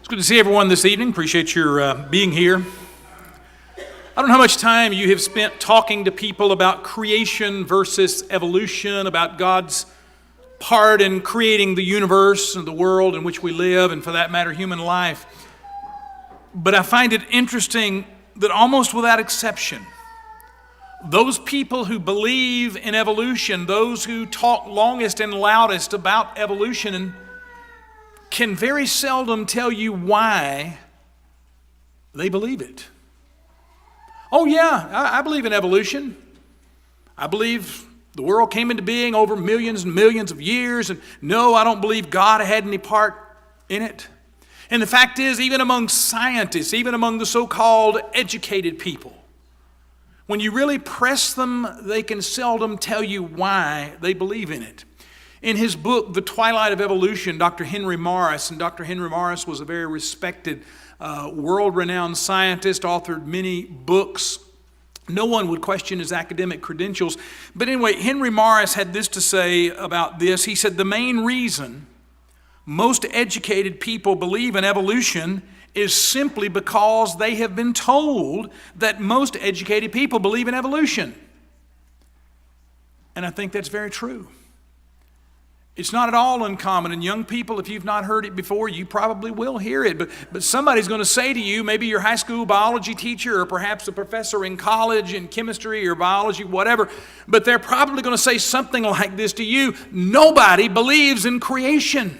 Good to see everyone this evening. Appreciate your being here. I don't know how much time you have spent talking to people about creation versus evolution, about God's part in creating the universe and the world in which we live, and for that matter, human life. But I find it interesting that almost without exception, those people who believe in evolution, those who talk longest and loudest about evolution, can very seldom tell you why they believe it. Oh yeah, I believe in evolution. I believe the world came into being over millions and millions of years, and no, I don't believe God had any part in it. And the fact is, even among scientists, even among the so-called educated people, when you really press them, they can seldom tell you why they believe in it. In his book, The Twilight of Evolution, Dr. Henry Morris, and Dr. Henry Morris was a very respected, world-renowned scientist, authored many books. No one would question his academic credentials. But anyway, Henry Morris had this to say about this. He said, the main reason most educated people believe in evolution is simply because they have been told that most educated people believe in evolution. And I think that's very true. It's not at all uncommon, and young people, if you've not heard it before, you probably will hear it, but somebody's going to say to you, maybe your high school biology teacher or perhaps a professor in college in chemistry or biology, whatever, but they're probably going to say something like this to you: nobody believes in creation.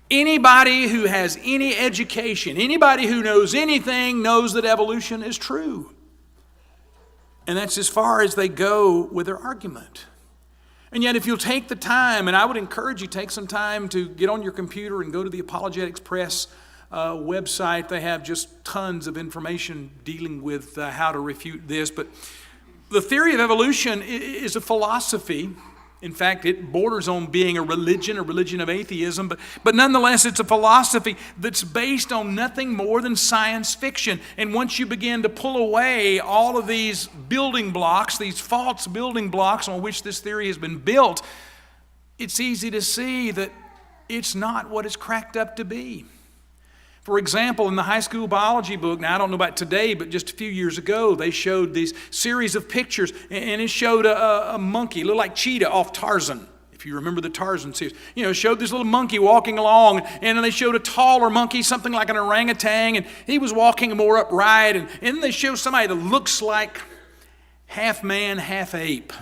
Anybody who has any education, anybody who knows anything knows that evolution is true. And that's as far as they go with their argument. And yet if you'll take the time, and I would encourage you, take some time to get on your computer and go to the Apologetics Press website. They have just tons of information dealing with how to refute this. But the theory of evolution is a philosophy. In fact, it borders on being a religion of atheism, but nonetheless, it's a philosophy that's based on nothing more than science fiction. And once you begin to pull away all of these building blocks, these false building blocks on which this theory has been built, it's easy to see that it's not what it's cracked up to be. For example, in the high school biology book, now I don't know about today, but just a few years ago, they showed these series of pictures, and it showed a monkey, looked like Cheetah off Tarzan, if you remember the Tarzan series. You know, showed this little monkey walking along, and then they showed a taller monkey, something like an orangutan, and he was walking more upright, and then they showed somebody that looks like half man, half ape.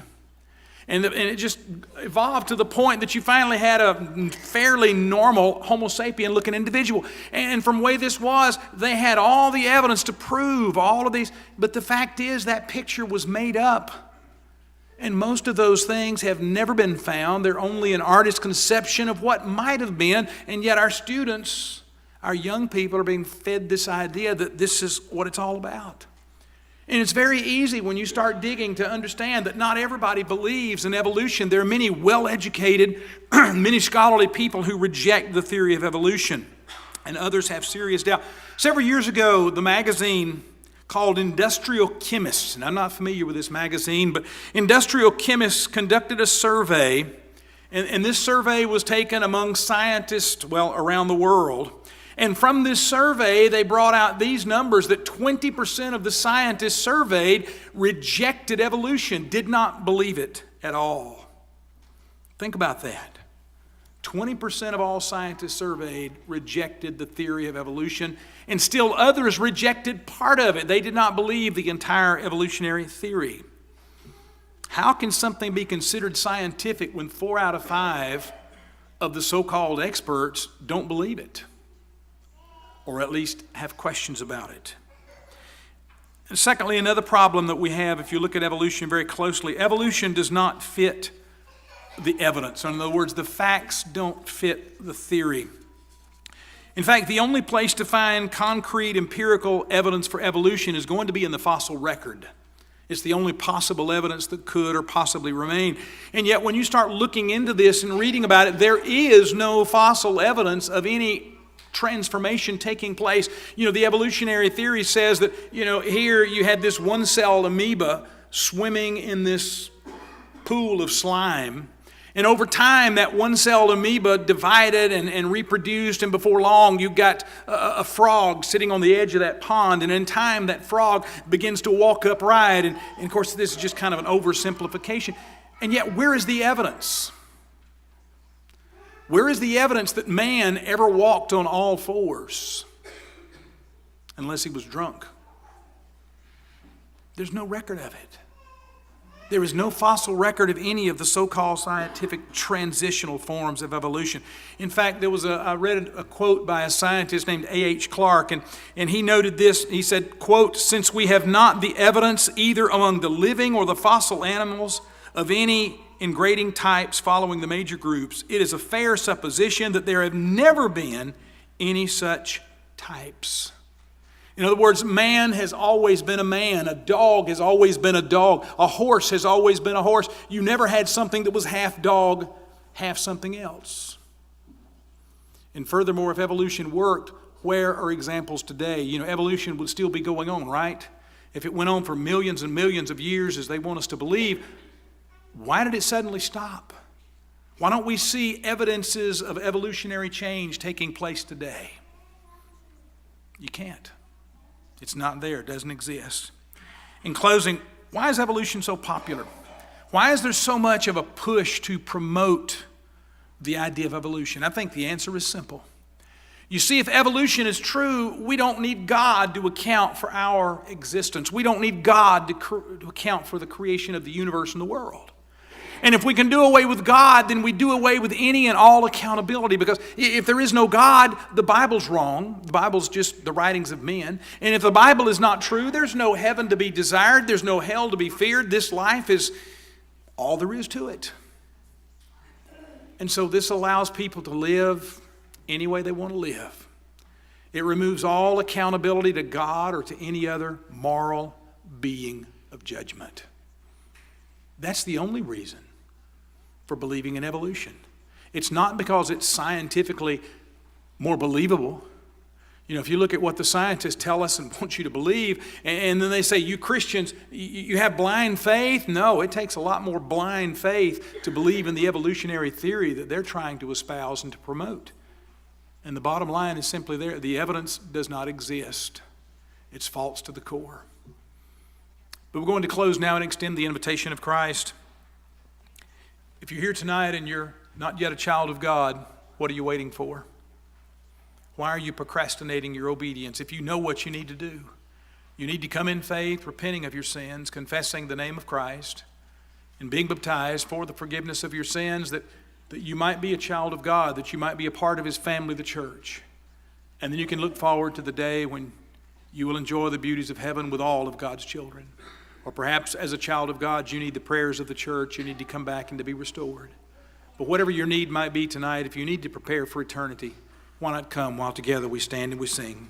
And it just evolved to the point that you finally had a fairly normal Homo sapien looking individual. And from the way this was, they had all the evidence to prove all of these. But the fact is that picture was made up. And most of those things have never been found. They're only an artist's conception of what might have been. And yet our students, our young people, are being fed this idea that this is what it's all about. And it's very easy when you start digging to understand that not everybody believes in evolution. There are many well-educated, many scholarly people who reject the theory of evolution, and others have serious doubt. Several years ago, the magazine called Industrial Chemists, and I'm not familiar with this magazine, but Industrial Chemists conducted a survey, and this survey was taken among scientists, around the world. And from this survey, they brought out these numbers that 20% of the scientists surveyed rejected evolution, did not believe it at all. Think about that. 20% of all scientists surveyed rejected the theory of evolution, and still others rejected part of it. They did not believe the entire evolutionary theory. How can something be considered scientific when 4 out of 5 of the so-called experts don't believe it, or at least have questions about it? And secondly, another problem that we have, if you look at evolution very closely, evolution does not fit the evidence. In other words, the facts don't fit the theory. In fact, the only place to find concrete empirical evidence for evolution is going to be in the fossil record. It's the only possible evidence that could or possibly remain. And yet when you start looking into this and reading about it, there is no fossil evidence of any transformation taking place. You know, the evolutionary theory says that, here you had this one-celled amoeba swimming in this pool of slime, And over time, that one-celled amoeba divided and reproduced, and before long, you got a frog sitting on the edge of that pond, and in time, that frog begins to walk upright. And of course, this is just kind of an oversimplification. And yet, where is the evidence? Where is the evidence that man ever walked on all fours? Unless he was drunk. There's no record of it. There is no fossil record of any of the so-called scientific transitional forms of evolution. In fact, I read a quote by a scientist named A.H. Clarke, and he noted this. He said, quote, "Since we have not the evidence either among the living or the fossil animals of any ingrading types following the major groups, it is a fair supposition that there have never been any such types." In other words, man has always been a man. A dog has always been a dog. A horse has always been a horse. You never had something that was half dog, half something else. And furthermore, if evolution worked, where are examples today? Evolution would still be going on, right? If it went on for millions and millions of years as they want us to believe, why did it suddenly stop? Why don't we see evidences of evolutionary change taking place today? You can't. It's not there. It doesn't exist. In closing, why is evolution so popular? Why is there so much of a push to promote the idea of evolution? I think the answer is simple. You see, if evolution is true, we don't need God to account for our existence. We don't need God to account for the creation of the universe and the world. And if we can do away with God, then we do away with any and all accountability. Because if there is no God, the Bible's wrong. The Bible's just the writings of men. And if the Bible is not true, there's no heaven to be desired. There's no hell to be feared. This life is all there is to it. And so this allows people to live any way they want to live. It removes all accountability to God or to any other moral being of judgment. That's the only reason for believing in evolution. It's not because it's scientifically more believable. If you look at what the scientists tell us and want you to believe, and then they say, you Christians, you have blind faith. No, it takes a lot more blind faith to believe in the evolutionary theory that they're trying to espouse and to promote. And the bottom line is simply there. The evidence does not exist. It's false to the core. But we're going to close now and extend the invitation of Christ. If you're here tonight and you're not yet a child of God, what are you waiting for? Why are you procrastinating your obedience? If you know what you need to do, you need to come in faith, repenting of your sins, confessing the name of Christ, and being baptized for the forgiveness of your sins, that you might be a child of God, that you might be a part of His family, the church. And then you can look forward to the day when you will enjoy the beauties of heaven with all of God's children. Or perhaps as a child of God, you need the prayers of the church. You need to come back and to be restored. But whatever your need might be tonight, if you need to prepare for eternity, why not come while together we stand and we sing?